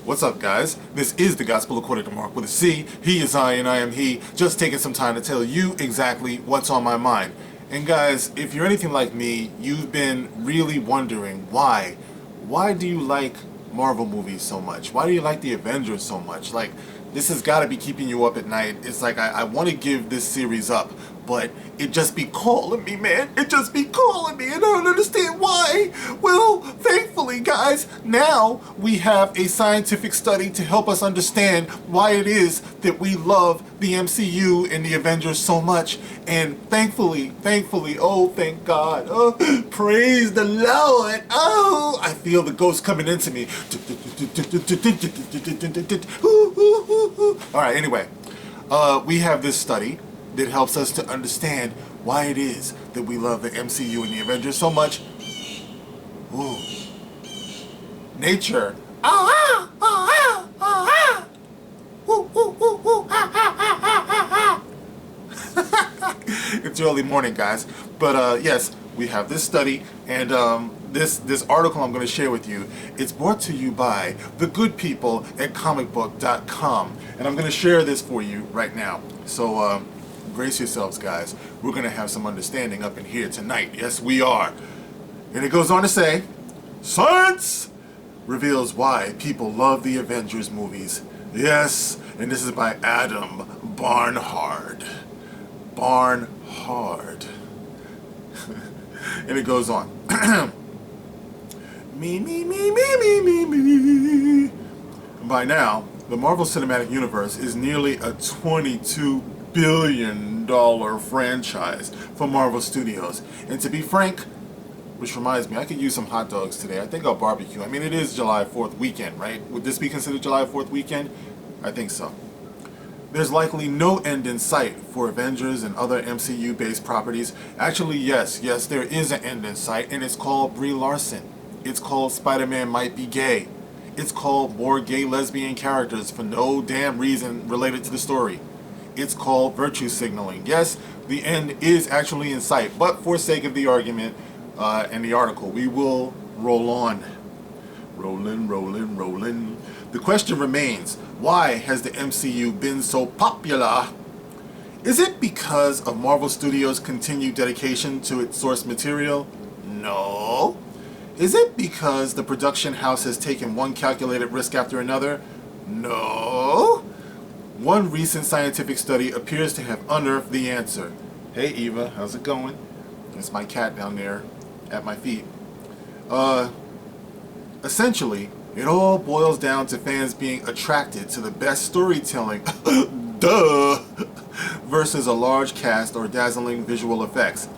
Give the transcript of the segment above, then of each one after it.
What's up, guys? This is the Gospel according to Mark with a C. He is I and I am he. Just taking some time to tell you exactly what's on my mind. And guys, if you're anything like me, you've been really wondering why. Why do you like Marvel movies so much? Why do you like the Avengers so much? Like, this has got to be keeping you up at night. It's like I want to give this series up, but it just be calling me, man. It just be calling me, and I don't understand why. Well, thankfully, guys, now we have a scientific study to help us understand why it is that we love the MCU and the Avengers so much. And thankfully, oh, thank God. Oh, praise the Lord. Oh, I feel the ghost coming into me. All right, anyway, we have this study that helps us to understand why it is that we love the MCU and the Avengers so much. Ooh. Nature. It's early morning, guys. But yes, we have this study, and this article I'm going to share with you, it's brought to you by the good people at comicbook.com. And I'm going to share this for you right now. So brace yourselves, guys. We're going to have some understanding up in here tonight. Yes, we are. And it goes on to say, science reveals why people love the Avengers movies. Yes, and this is by Adam Barnhard. Barnhard. And it goes on. Me. By now, the Marvel Cinematic Universe is nearly a $22 billion franchise for Marvel Studios. And to be frank, which reminds me, I could use some hot dogs today. I think I'll barbecue. I mean, it is July 4th weekend, right? Would this be considered July 4th weekend? I think so. There's likely no end in sight for Avengers and other MCU-based properties. Actually, yes, there is an end in sight, and it's called Brie Larson. It's called Spider-Man Might Be Gay. It's called more gay lesbian characters for no damn reason related to the story. It's called virtue signaling. Yes, the end is actually in sight, but for sake of the argument and the article, we will roll on. Rolling. The question remains, why has the MCU been so popular? Is it because of Marvel Studios' continued dedication to its source material? No. Is it because the production house has taken one calculated risk after another? No. One recent scientific study appears to have unearthed the answer. Hey Eva, how's it going? It's my cat down there at my feet. Essentially, it all boils down to fans being attracted to the best storytelling, duh, versus a large cast or dazzling visual effects.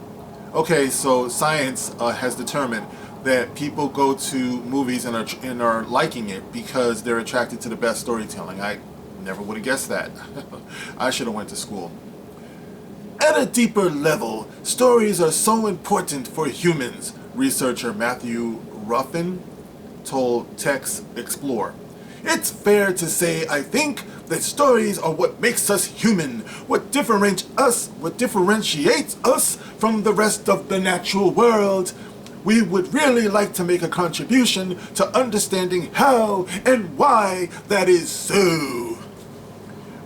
Okay, so science has determined that people go to movies and are liking it because they're attracted to the best storytelling. I never would have guessed that. I should have went to school. At a deeper level, stories are so important for humans, researcher Matthew Ruffin told Tex Explore. It's fair to say, I think, that stories are what makes us human, what differentiates us from the rest of the natural world. We would really like to make a contribution to understanding how and why that is so.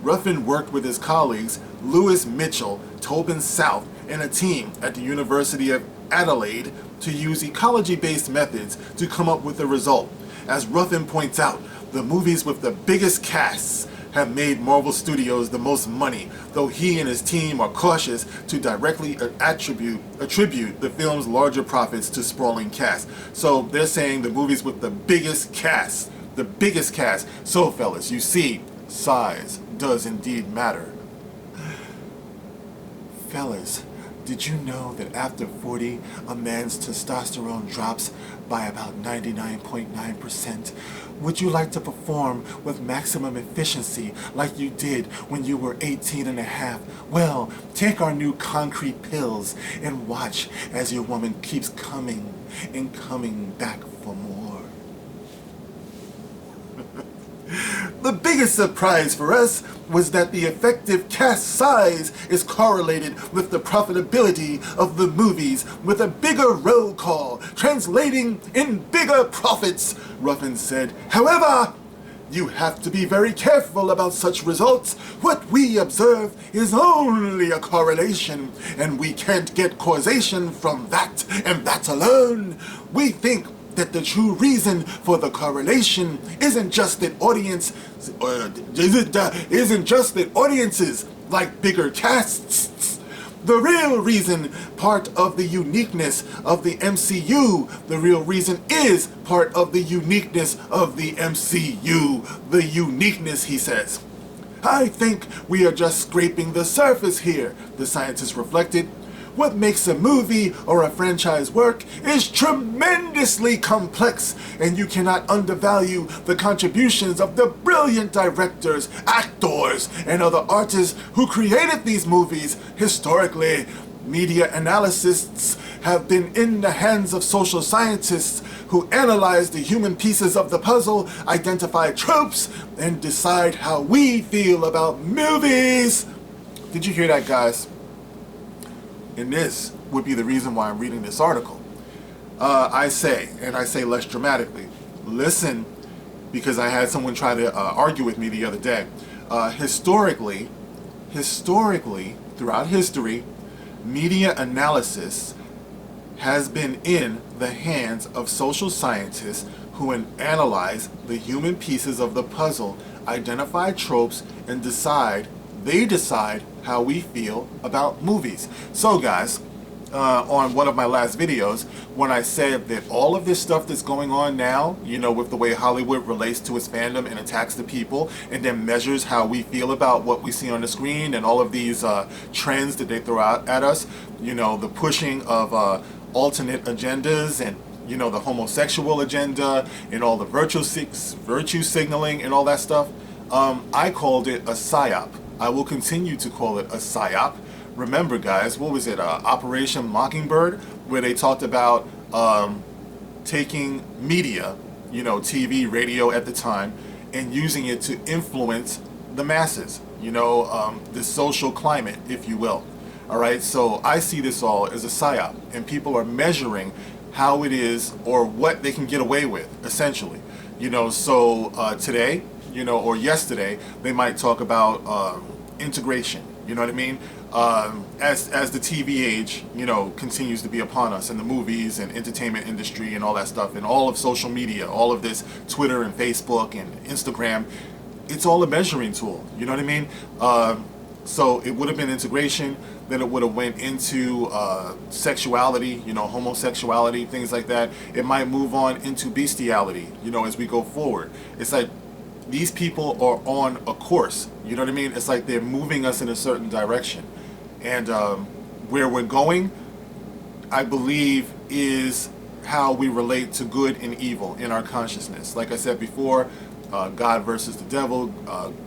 Ruffin worked with his colleagues Lewis Mitchell, Tobin South, and a team at the University of Adelaide to use ecology-based methods to come up with a result. As Ruffin points out, the movies with the biggest casts have made Marvel Studios the most money, though he and his team are cautious to directly attribute the film's larger profits to sprawling casts. So they're saying the movies with the biggest cast. So fellas, you see, size does indeed matter. Fellas, did you know that after 40, a man's testosterone drops by about 99.9%? Would you like to perform with maximum efficiency like you did when you were 18 and a half? Well, take our new concrete pills and watch as your woman keeps coming and coming back for more. The biggest surprise for us was that the effective cast size is correlated with the profitability of the movies, with a bigger roll call, translating in bigger profits, Ruffin said. However, You have to be very careful about such results. What we observe is only a correlation, and we can't get causation from that, and that alone. We think that the true reason for the correlation isn't just that audiences like bigger casts. The real reason, part of the uniqueness of the MCU, the real reason is part of the uniqueness of the MCU. The uniqueness, he says. I think we are just scraping the surface here, the scientist reflected. What makes a movie or a franchise work is tremendously complex, and you cannot undervalue the contributions of the brilliant directors, actors, and other artists who created these movies. Historically, media analysts have been in the hands of social scientists who analyze the human pieces of the puzzle, identify tropes, and decide how we feel about movies. Did you hear that, guys? And this would be the reason why I'm reading this article. I say less dramatically, listen, because I had someone try to argue with me the other day. Historically, throughout history, media analysis has been in the hands of social scientists who analyze the human pieces of the puzzle, identify tropes, and decide how we feel about movies. So guys, on one of my last videos, when I said that all of this stuff that's going on now, you know, with the way Hollywood relates to its fandom and attacks the people, and then measures how we feel about what we see on the screen, and all of these trends that they throw out at us, you know, the pushing of alternate agendas, and you know, the homosexual agenda, and all the virtue signaling and all that stuff, I called it a psyop. I will continue to call it a psyop. Remember, guys, what was it, Operation Mockingbird, where they talked about taking media, you know, TV, radio at the time, and using it to influence the masses, you know, the social climate, if you will. All right, so I see this all as a psyop, and people are measuring how it is or what they can get away with, essentially. You know, so today, you know, or yesterday, they might talk about integration. You know what I mean? As the TV age, you know, continues to be upon us, and the movies and entertainment industry and all that stuff, and all of social media, all of this Twitter and Facebook and Instagram, it's all a measuring tool. You know what I mean? So it would have been integration. Then it would have went into sexuality, you know, homosexuality, things like that. It might move on into bestiality, you know, as we go forward. It's like these people are on a course, you know what I mean? It's like they're moving us in a certain direction. And where we're going, I believe, is how we relate to good and evil in our consciousness. Like I said before, God versus the devil,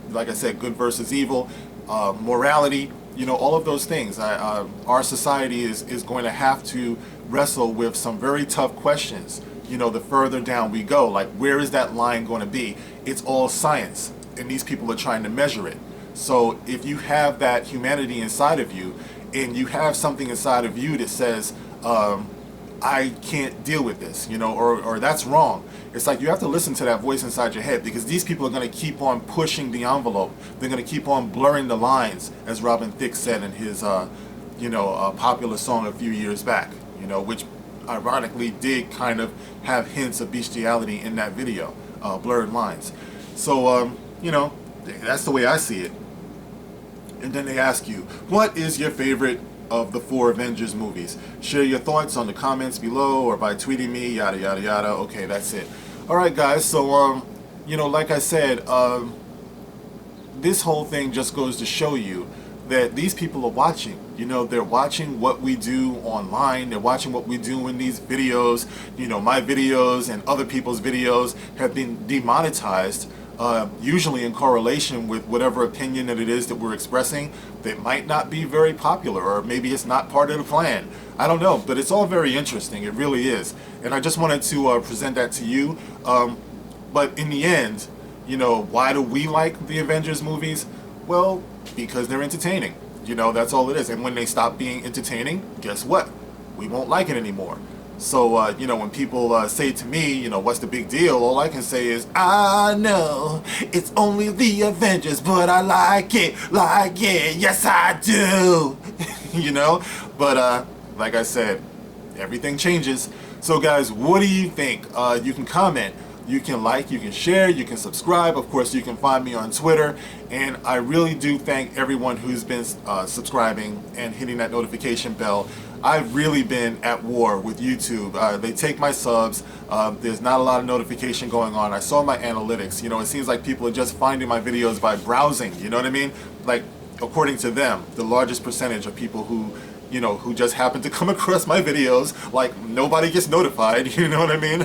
like I said, good versus evil, morality, you know, all of those things. Our society is going to have to wrestle with some very tough questions, you know, the further down we go. Like, where is that line going to be? It's all science, and these people are trying to measure it. So if you have that humanity inside of you, and you have something inside of you that says, I can't deal with this, you know, or that's wrong. It's like you have to listen to that voice inside your head, because these people are going to keep on pushing the envelope. They're going to keep on blurring the lines, as Robin Thicke said in his, you know, popular song a few years back, you know, which ironically did kind of have hints of bestiality in that video, blurred lines. So, you know, that's the way I see it. And then they ask you, what is your favorite of the 4 Avengers movies? Share your thoughts on the comments below or by tweeting me, yada yada yada. Okay, that's it. Alright guys, so you know, like I said, this whole thing just goes to show you that these people are watching. You know, they're watching what we do online, they're watching what we do in these videos. You know, my videos and other people's videos have been demonetized, usually in correlation with whatever opinion that it is that we're expressing that might not be very popular, or maybe it's not part of the plan. I don't know, but it's all very interesting. It really is. And I just wanted to present that to you. But in the end, you know, why do we like the Avengers movies? Well, because they're entertaining. You know, that's all it is. And when they stop being entertaining, guess what? We won't like it anymore. So, you know, when people say to me, you know, what's the big deal? All I can say is, I know it's only the Avengers, but I like it, yes I do. You know? But, like I said, everything changes. So guys, what do you think? You can comment, you can like, you can share, you can subscribe. Of course, you can find me on Twitter. And I really do thank everyone who's been subscribing and hitting that notification bell. I've really been at war with YouTube. They take my subs. There's not a lot of notification going on. I saw my analytics. You know, it seems like people are just finding my videos by browsing. You know what I mean? Like, according to them, the largest percentage of people who, you know, who just happen to come across my videos, like, nobody gets notified. You know what I mean?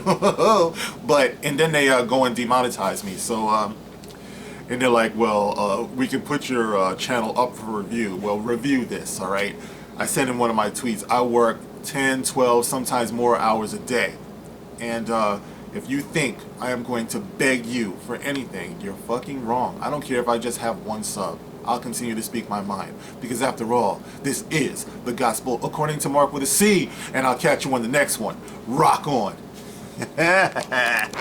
But, and then they go and demonetize me. So, and they're like, well, we can put your channel up for review. Well, review this, all right? I said in one of my tweets, I work 10, 12, sometimes more hours a day. And if you think I am going to beg you for anything, you're fucking wrong. I don't care if I just have one sub. I'll continue to speak my mind. Because after all, this is the gospel according to Mark with a C. And I'll catch you on the next one. Rock on.